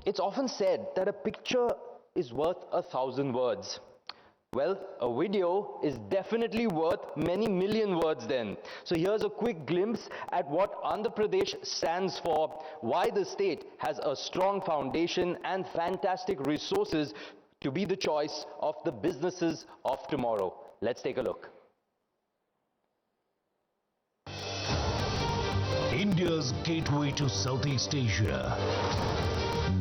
It's often said that a picture is worth 1,000 words. Well, a video is definitely worth many million words then. So here's a quick glimpse at what Andhra Pradesh stands for, why the state has a strong foundation and fantastic resources to be the choice of the businesses of tomorrow. Let's take a look. India's gateway to Southeast Asia.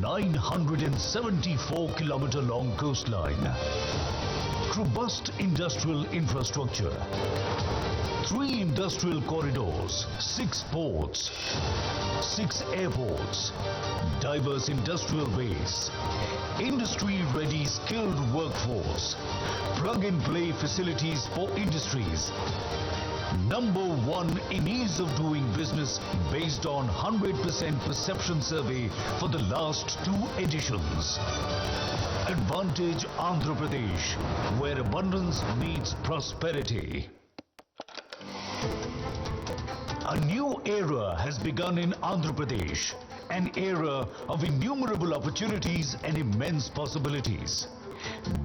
974-kilometer long coastline. Robust industrial infrastructure. 3 industrial corridors, 6 ports, 6 airports, diverse industrial base, industry-ready skilled workforce, plug-and-play facilities for industries. Number 1 in ease of doing business based on 100% perception survey for the last 2 editions. Advantage Andhra Pradesh, where abundance meets prosperity. A new era has begun in Andhra Pradesh, an era of innumerable opportunities and immense possibilities.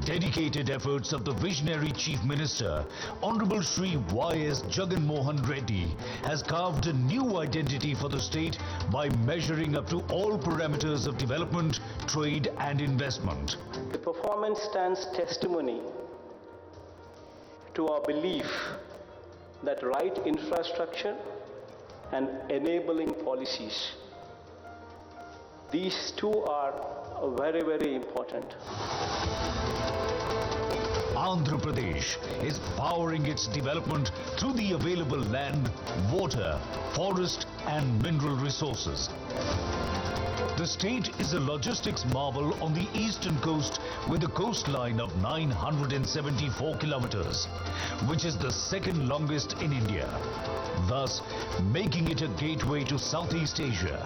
Dedicated efforts of the visionary Chief Minister, Honorable Shri Y.S. Jagan Reddy, has carved a new identity for the state by measuring up to all parameters of development, trade and investment. The performance stands testimony to our belief that right infrastructure and enabling policies, these two are very, very important. Andhra Pradesh is powering its development through the available land, water, forest and mineral resources. The state is a logistics marvel on the eastern coast with a coastline of 974 kilometers, which is the second longest in India, thus making it a gateway to Southeast Asia.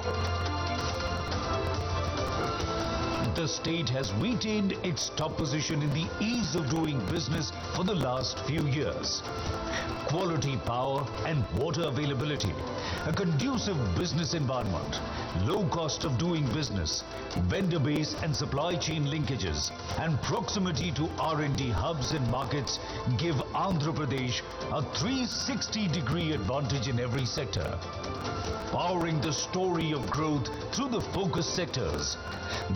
The state has retained its top position in the ease of doing business for the last few years. Quality power and water availability, a conducive business environment, low cost of doing business, vendor base and supply chain linkages, and proximity to R&D hubs and markets give Andhra Pradesh a 360-degree advantage in every sector. Powering the story of growth through the focus sectors,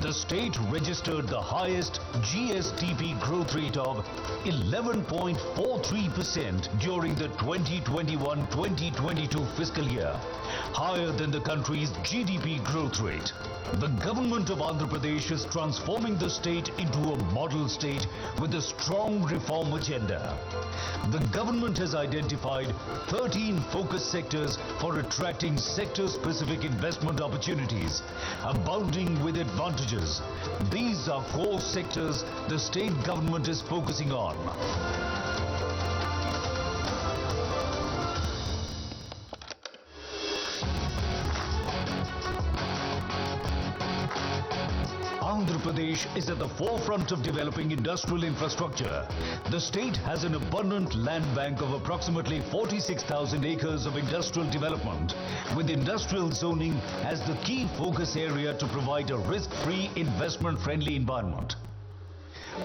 the state registered the highest GSTP growth rate of 11.43% during the 2021-2022 fiscal year, higher than the country's GDP growth rate. The government of Andhra Pradesh is transforming the state into a model state with a strong reform agenda. The government has identified 13 focus sectors for attracting sector-specific investment opportunities, abounding with advantages. These are core sectors the state government is focusing on. Andhra Pradesh is at the forefront of developing industrial infrastructure. The state has an abundant land bank of approximately 46,000 acres of industrial development, with industrial zoning as the key focus area to provide a risk-free, investment-friendly environment.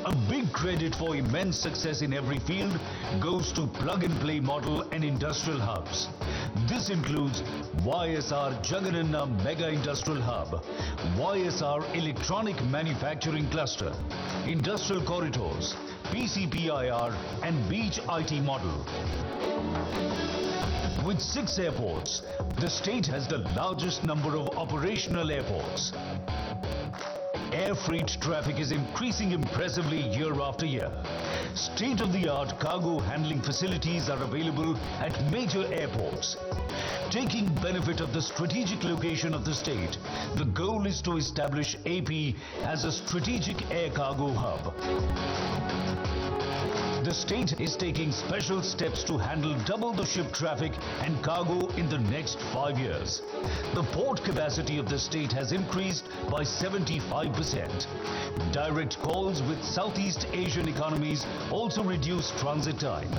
A big credit for immense success in every field goes to plug-and-play model and industrial hubs. This includes YSR Jagan Mega Industrial Hub, YSR Electronic Manufacturing Cluster, Industrial Corridors, PCPIR and Beach IT model. With 6 airports, the state has the largest number of operational airports. Air freight traffic is increasing impressively year after year. State-of-the-art cargo handling facilities are available at major airports. Taking benefit of the strategic location of the state, the goal is to establish AP as a strategic air cargo hub. The state is taking special steps to handle double the ship traffic and cargo in the next 5 years. The port capacity of the state has increased by 75%. Direct calls with Southeast Asian economies also reduce transit time.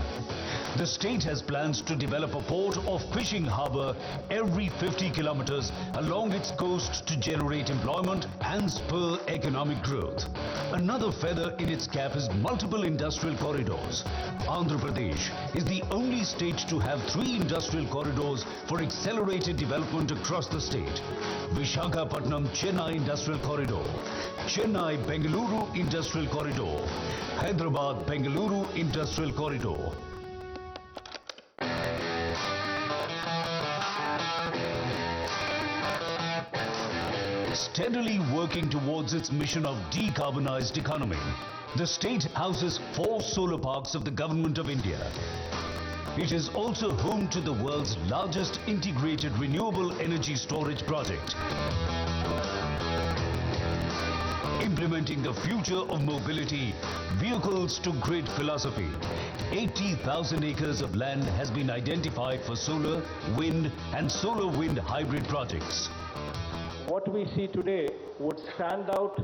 The state has plans to develop a port or fishing harbour every 50 kilometers along its coast to generate employment and spur economic growth. Another feather in its cap is multiple industrial corridors. Andhra Pradesh is the only state to have 3 industrial corridors for accelerated development across the state. Visakhapatnam-Chennai Industrial Corridor, Chennai-Bengaluru Industrial Corridor, Hyderabad-Bengaluru Industrial Corridor. Steadily working towards its mission of decarbonized economy, the state houses 4 solar parks of the Government of India. It is also home to the world's largest integrated renewable energy storage project. Implementing the future of mobility, vehicles to grid philosophy, 80,000 acres of land has been identified for solar, wind and solar wind hybrid projects. What we see today would stand out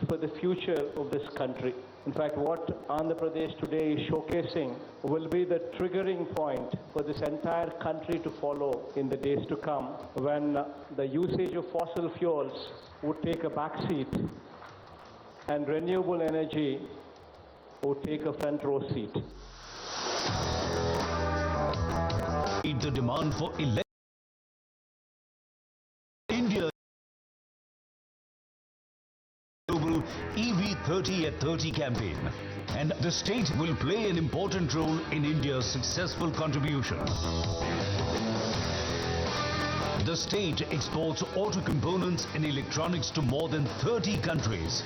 for the future of this country. In fact, what Andhra Pradesh today is showcasing will be the triggering point for this entire country to follow in the days to come, when the usage of fossil fuels would take a backseat and renewable energy would take a front row seat. The demand for India global EV 30 at 30 campaign, and the state will play an important role in India's successful contribution. The state exports auto components and electronics to more than 30 countries.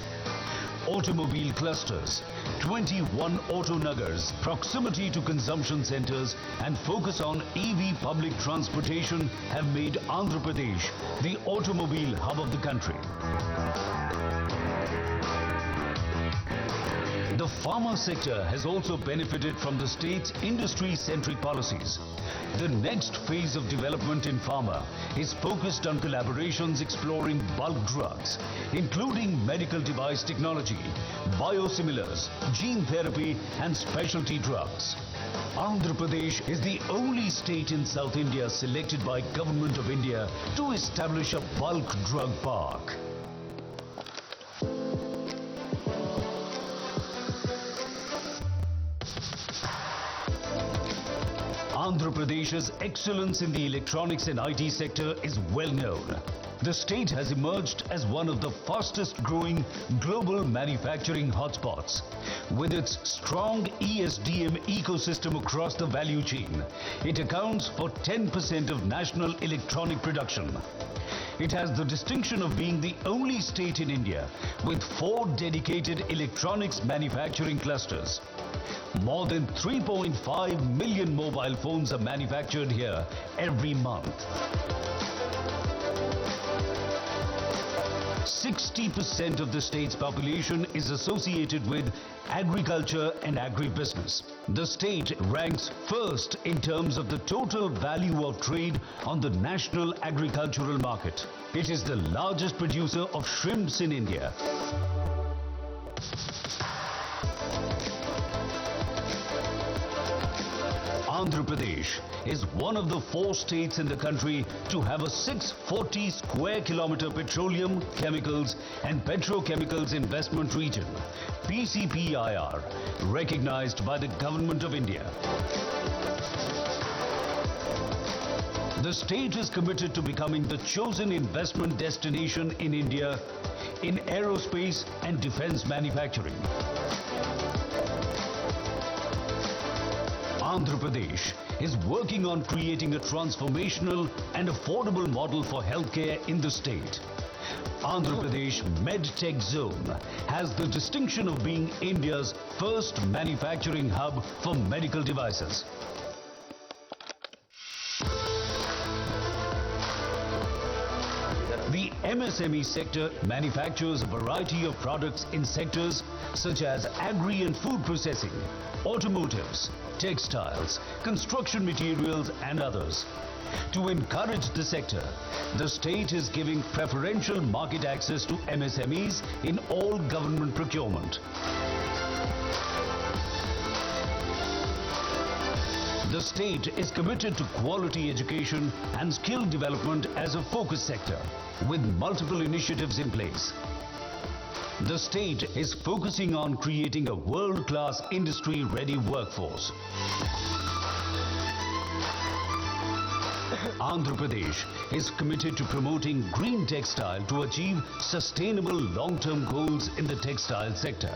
Automobile clusters, 21 auto nagars, proximity to consumption centers and focus on EV public transportation have made Andhra Pradesh the automobile hub of the country. The pharma sector has also benefited from the state's industry-centric policies. The next phase of development in pharma is focused on collaborations exploring bulk drugs, including medical device technology, biosimilars, gene therapy and specialty drugs. Andhra Pradesh is the only state in South India selected by Government of India to establish a bulk drug park. Andhra Pradesh's excellence in the electronics and IT sector is well known. The state has emerged as one of the fastest growing global manufacturing hotspots. With its strong ESDM ecosystem across the value chain, it accounts for 10% of national electronic production. It has the distinction of being the only state in India with 4 dedicated electronics manufacturing clusters. More than 3.5 million mobile phones are manufactured here every month. 60% of the state's population is associated with agriculture and agribusiness. The state ranks first in terms of the total value of trade on the national agricultural market. It is the largest producer of shrimps in India. Andhra Pradesh is one of the 4 states in the country to have a 640 square kilometer petroleum, chemicals and petrochemicals investment region, PCPIR, recognized by the Government of India. The state is committed to becoming the chosen investment destination in India in aerospace and defense manufacturing. Andhra Pradesh is working on creating a transformational and affordable model for healthcare in the state. Andhra Pradesh MedTech Zone has the distinction of being India's first manufacturing hub for medical devices. The MS MSME sector manufactures a variety of products in sectors such as agri and food processing, automotives, textiles, construction materials and others. To encourage the sector, the state is giving preferential market access to MSMEs in all government procurement. The state is committed to quality education and skill development as a focus sector, with multiple initiatives in place. The state is focusing on creating a world-class industry-ready workforce. Andhra Pradesh is committed to promoting green textile to achieve sustainable long-term goals in the textile sector.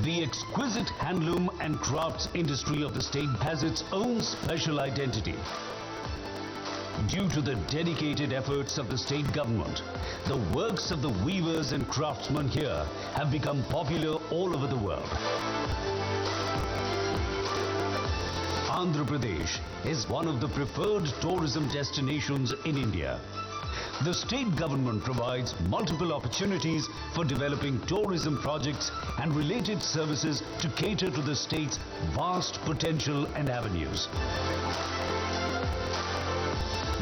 The exquisite handloom and crafts industry of the state has its own special identity. Due to the dedicated efforts of the state government, the works of the weavers and craftsmen here have become popular all over the world. Andhra Pradesh is one of the preferred tourism destinations in India. The state government provides multiple opportunities for developing tourism projects and related services to cater to the state's vast potential and avenues.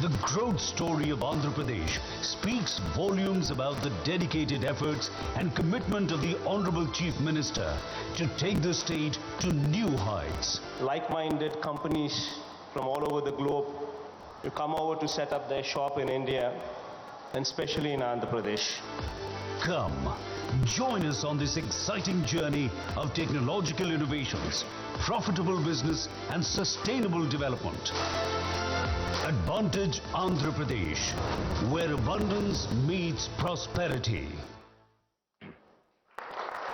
The growth story of Andhra Pradesh speaks volumes about the dedicated efforts and commitment of the Honorable Chief Minister to take the state to new heights. Like-minded companies from all over the globe to come over to set up their shop in India, and especially in Andhra Pradesh. Come, join us on this exciting journey of technological innovations, profitable business and sustainable development. Advantage Andhra Pradesh, where abundance meets prosperity.